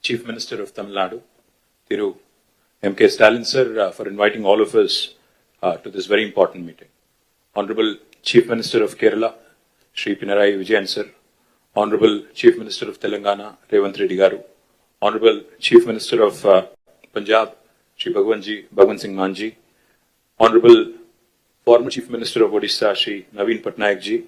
Chief Minister of Tamil Nadu, Thiru M.K. Stalin sir, for inviting all of us to this very important meeting. Honorable Chief Minister of Kerala, Shri Pinarayi Vijayan sir, Honorable Chief Minister of Telangana, Revanth Reddy Garu, Honorable Chief Minister of Punjab, Shri Bhagwan Singh Manji, Honorable former Chief Minister of Odisha, Shri Naveen Patnaik ji,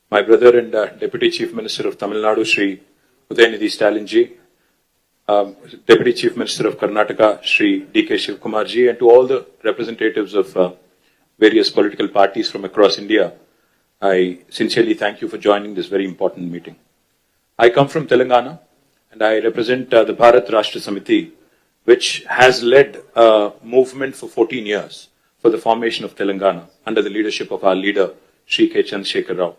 my brother and Deputy Chief Minister of Tamil Nadu, Shri Udayanidhi Stalin ji, Deputy Chief Minister of Karnataka, Shri D.K. Shivkumar ji, and to all the representatives of various political parties from across India, I sincerely thank you for joining this very important meeting. I come from Telangana and I represent the Bharat Rashtra Samiti, which has led a movement for 14 years for the formation of Telangana under the leadership of our leader, Shri K. Chandrasekhar Rao.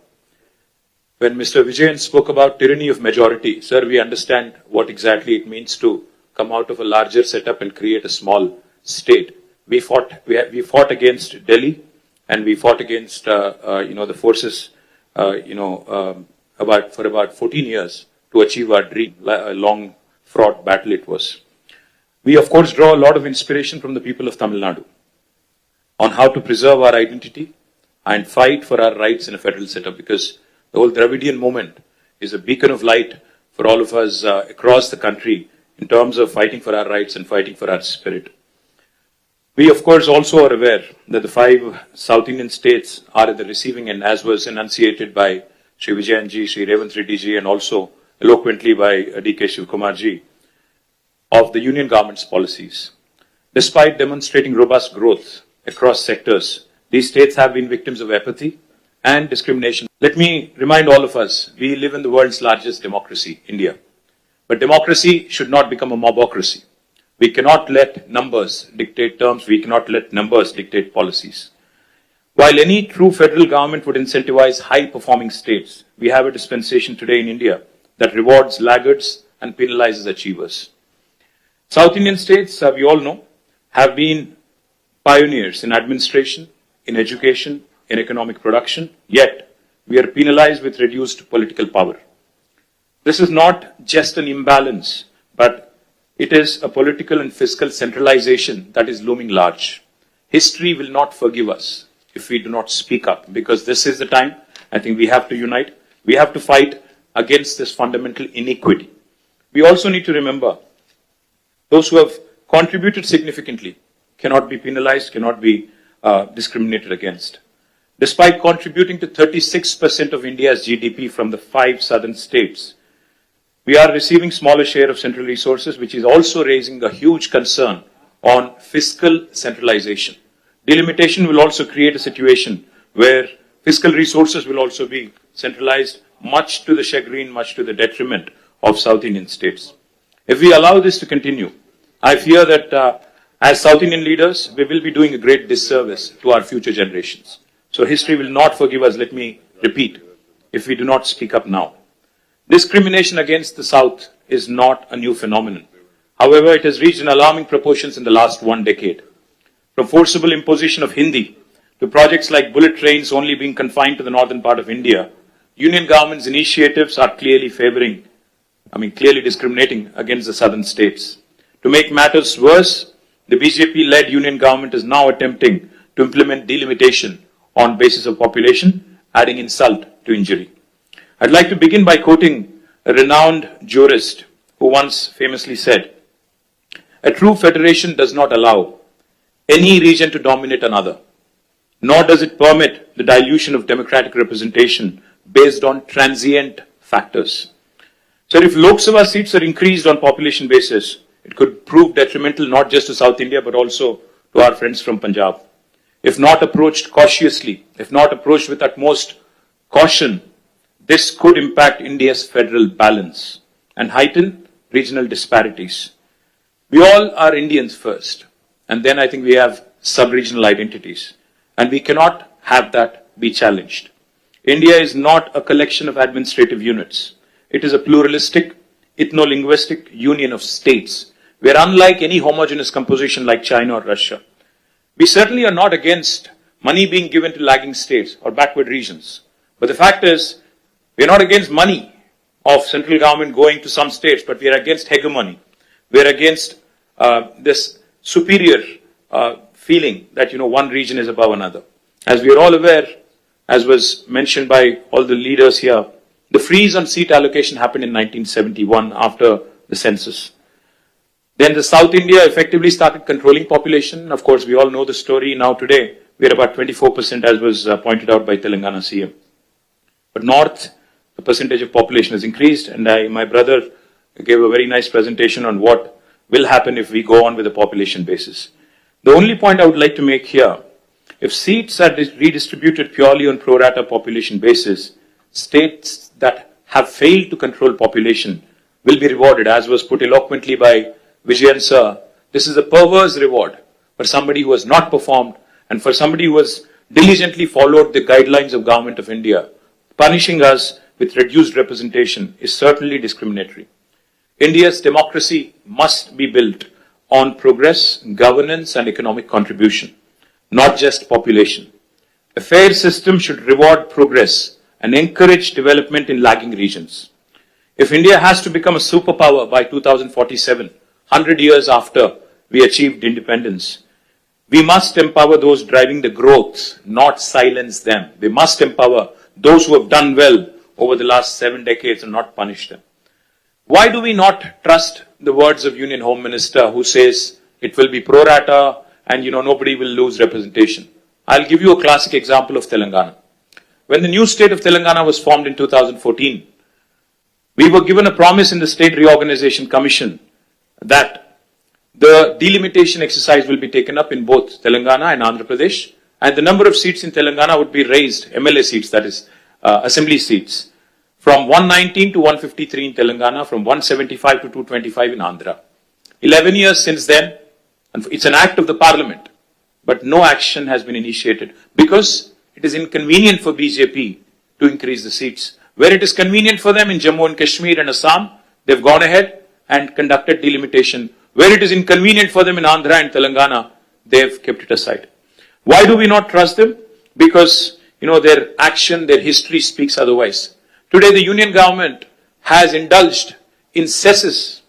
When Mr. Vijayan spoke about tyranny of majority, sir, we understand what exactly it means to come out of a larger setup and create a small state. We fought against Delhi, and we fought against the forces for about 14 years to achieve our dream. A long fraught battle it was. We of course draw a lot of inspiration from the people of Tamil Nadu on how to preserve our identity and fight for our rights in a federal setup, because the whole Dravidian movement is a beacon of light for all of us across the country in terms of fighting for our rights and fighting for our spirit. We, of course, also are aware that the 5 South Indian states are at the receiving end, as was enunciated by Shri Vijayan ji, Shri Revanth Reddy ji, and also eloquently by D.K. Shivkumar ji, of the Union government's policies. Despite demonstrating robust growth across sectors, these states have been victims of apathy and discrimination. Let me remind all of us, we live in the world's largest democracy, India. But democracy should not become a mobocracy. We cannot let numbers dictate terms. We cannot let numbers dictate policies. While any true federal government would incentivize high-performing states, we have a dispensation today in India that rewards laggards and penalizes achievers. South Indian states, we all know, have been pioneers in administration, in education, in economic production, yet we are penalized with reduced political power. This is not just an imbalance, but it is a political and fiscal centralization that is looming large. History will not forgive us if we do not speak up, because this is the time I think we have to unite. We have to fight against this fundamental inequity. We also need to remember those who have contributed significantly cannot be penalized, cannot be discriminated against. Despite contributing to 36% of India's GDP from the 5 southern states, we are receiving smaller share of central resources, which is also raising a huge concern on fiscal centralization. Delimitation will also create a situation where fiscal resources will also be centralized, much to the chagrin, much to the detriment of South Indian states. If we allow this to continue, I fear that as South Indian leaders, we will be doing a great disservice to our future generations. So history will not forgive us, let me repeat, if we do not speak up now. Discrimination against the South is not a new phenomenon. However, it has reached an alarming proportions in the last 1 decade. From forcible imposition of Hindi to projects like bullet trains only being confined to the northern part of India, Union government's initiatives are clearly discriminating against the southern states. To make matters worse, the BJP-led Union government is now attempting to implement delimitation on basis of population, adding insult to injury. I'd like to begin by quoting a renowned jurist who once famously said, "A true federation does not allow any region to dominate another, nor does it permit the dilution of democratic representation based on transient factors." So if Lok Sabha seats are increased on population basis, it could prove detrimental not just to South India, but also to our friends from Punjab. If not approached cautiously, if not approached with utmost caution, this could impact India's federal balance and heighten regional disparities. We all are Indians first, and then I think we have sub-regional identities, and we cannot have that be challenged. India is not a collection of administrative units. It is a pluralistic, ethno-linguistic union of states, where unlike any homogeneous composition like China or Russia, we certainly are not against money being given to lagging states or backward regions. But the fact is, we are not against money of central government going to some states, but we are against hegemony. We are against this superior feeling that, one region is above another. As we are all aware, as was mentioned by all the leaders here, the freeze on seat allocation happened in 1971 after the census. Then the South India effectively started controlling population. Of course, we all know the story. Now today, we are about 24%, as was pointed out by Telangana CM. But North, the percentage of population has increased, and my brother gave a very nice presentation on what will happen if we go on with the population basis. The only point I would like to make here, if seats are redistributed purely on pro rata population basis, states that have failed to control population will be rewarded, as was put eloquently by Vijayan sir. This is a perverse reward for somebody who has not performed and for somebody who has diligently followed the guidelines of Government of India. Punishing us with reduced representation is certainly discriminatory. India's democracy must be built on progress, governance and economic contribution, not just population. A fair system should reward progress and encourage development in lagging regions. If India has to become a superpower by 2047, 100 years after we achieved independence, we must empower those driving the growth, not silence them. We must empower those who have done well over the last 7 decades and not punish them. Why do we not trust the words of Union Home Minister who says it will be pro rata and nobody will lose representation? I'll give you a classic example of Telangana. When the new state of Telangana was formed in 2014, we were given a promise in the State Reorganization Commission that the delimitation exercise will be taken up in both Telangana and Andhra Pradesh, and the number of seats in Telangana would be raised, MLA seats, that is, assembly seats, from 119 to 153 in Telangana, from 175 to 225 in Andhra. 11 years since then, and it's an act of the parliament, but no action has been initiated because it is inconvenient for BJP to increase the seats. Where it is convenient for them in Jammu and Kashmir and Assam, they've gone ahead and conducted delimitation. Where it is inconvenient for them in Andhra and Telangana, they've kept it aside. Why do we not trust them? Because, their action, their history speaks otherwise. Today, the union government has indulged in cesses.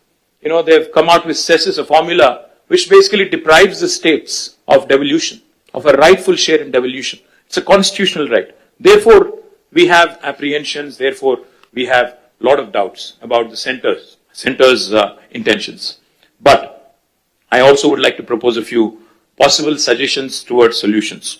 They've come out with cesses, a formula which basically deprives the states of devolution, of a rightful share in devolution. It's a constitutional right. Therefore, we have apprehensions. Therefore, we have a lot of doubts about the center's intentions. But I also would like to propose a few possible suggestions towards solutions.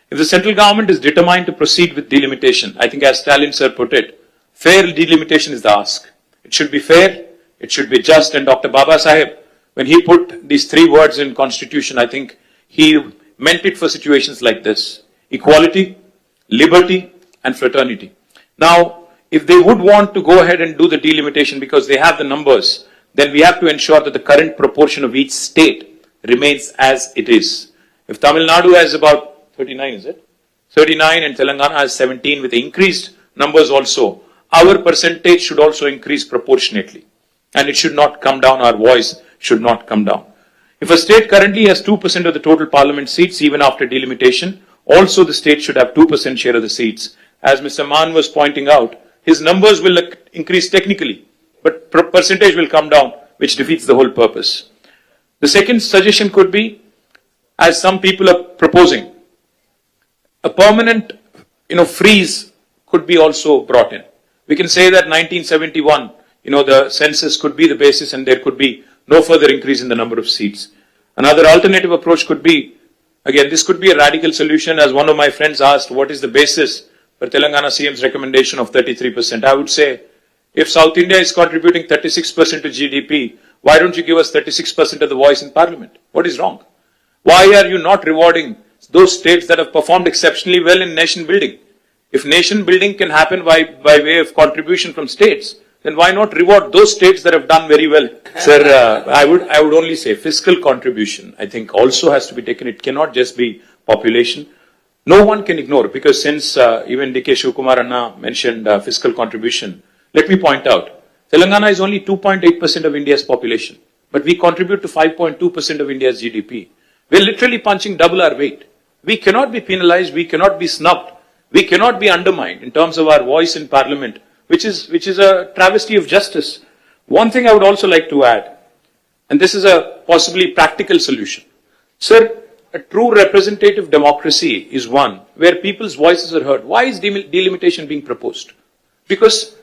If the central government is determined to proceed with delimitation, I think as Stalin sir put it, fair delimitation is the ask. It should be fair, it should be just, and Dr. Baba Saheb, when he put these 3 words in Constitution, I think he meant it for situations like this: equality, liberty, and fraternity. Now, if they would want to go ahead and do the delimitation because they have the numbers, then we have to ensure that the current proportion of each state remains as it is. If Tamil Nadu has about 39, is it? 39 and Telangana has 17 with increased numbers also, our percentage should also increase proportionately. And it should not come down, our voice should not come down. If a state currently has 2% of the total parliament seats, even after delimitation, also the state should have 2% share of the seats. As Mr. Mann was pointing out, his numbers will increase technically, but percentage will come down, which defeats the whole purpose. The second suggestion could be, as some people are proposing, a permanent, freeze could be also brought in. We can say that 1971, the census could be the basis and there could be no further increase in the number of seats. Another alternative approach could be, again, this could be a radical solution. As one of my friends asked, what is the basis for Telangana CM's recommendation of 33%? I would say, if South India is contributing 36% to GDP, why don't you give us 36% of the voice in parliament? What is wrong? Why are you not rewarding those states that have performed exceptionally well in nation building? If nation building can happen by way of contribution from states, then why not reward those states that have done very well? Sir, I would only say fiscal contribution, I think, also has to be taken. It cannot just be population. No one can ignore, because since even D.K. Shivakumar Anna mentioned fiscal contribution, let me point out, Telangana is only 2.8% of India's population, but we contribute to 5.2% of India's GDP. We're literally punching double our weight. We cannot be penalized, we cannot be snubbed, we cannot be undermined in terms of our voice in parliament which is a travesty of justice. One thing I would also like to add, and this is a possibly practical solution. Sir, a true representative democracy is one where people's voices are heard. Why is delimitation being proposed? Because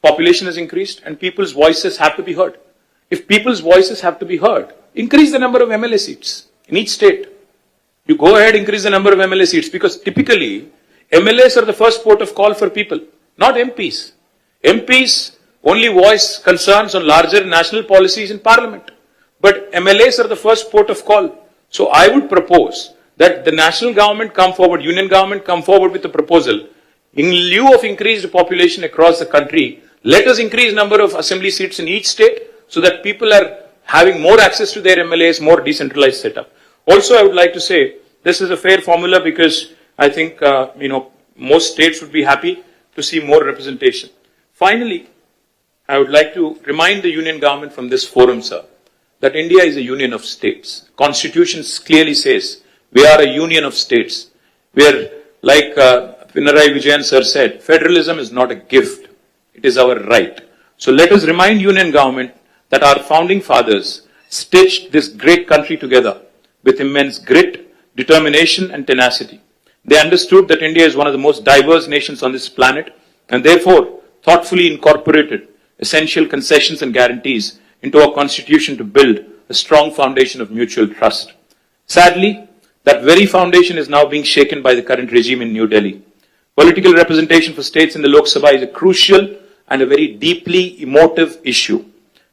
population has increased and people's voices have to be heard. If people's voices have to be heard, increase the number of MLA seats in each state. You go ahead, increase the number of MLA seats, because typically MLAs are the first port of call for people, not MPs. MPs only voice concerns on larger national policies in Parliament. But MLAs are the first port of call. So I would propose that the national government come forward, union government come forward with a proposal. In lieu of increased population across the country, let us increase number of assembly seats in each state so that people are having more access to their MLAs, more decentralized setup. Also, I would like to say this is a fair formula because I think most states would be happy to see more representation. Finally, I would like to remind the union government from this forum, sir, that India is a union of states. Constitution clearly says we are a union of states. Where, like Pinarayi Vijayan sir said, federalism is not a gift; it is our right. So let us remind union government that our founding fathers stitched this great country together with immense grit, determination and tenacity. They understood that India is one of the most diverse nations on this planet and therefore thoughtfully incorporated essential concessions and guarantees into our constitution to build a strong foundation of mutual trust. Sadly, that very foundation is now being shaken by the current regime in New Delhi. Political representation for states in the Lok Sabha is a crucial and a very deeply emotive issue.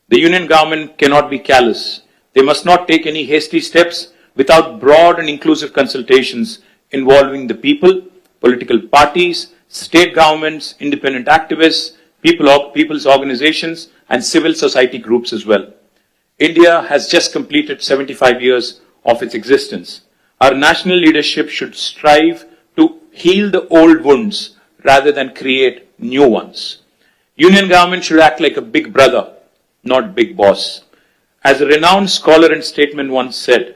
The union government cannot be callous. They must not take any hasty steps without broad and inclusive consultations involving the people, political parties, state governments, independent activists, people's organizations, and civil society groups as well. India has just completed 75 years of its existence. Our national leadership should strive to heal the old wounds rather than create new ones. Union government should act like a big brother, not big boss. As a renowned scholar and statesman once said,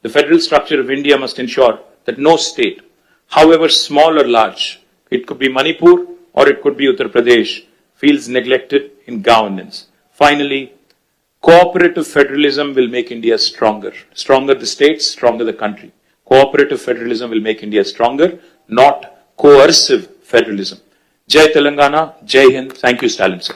the federal structure of India must ensure that no state, however small or large, it could be Manipur or it could be Uttar Pradesh, feels neglected in governance. Finally, cooperative federalism will make India stronger. Stronger the states, stronger the country. Cooperative federalism will make India stronger, not coercive federalism. Jai Telangana, Jai Hind. Thank you, Stalin sir.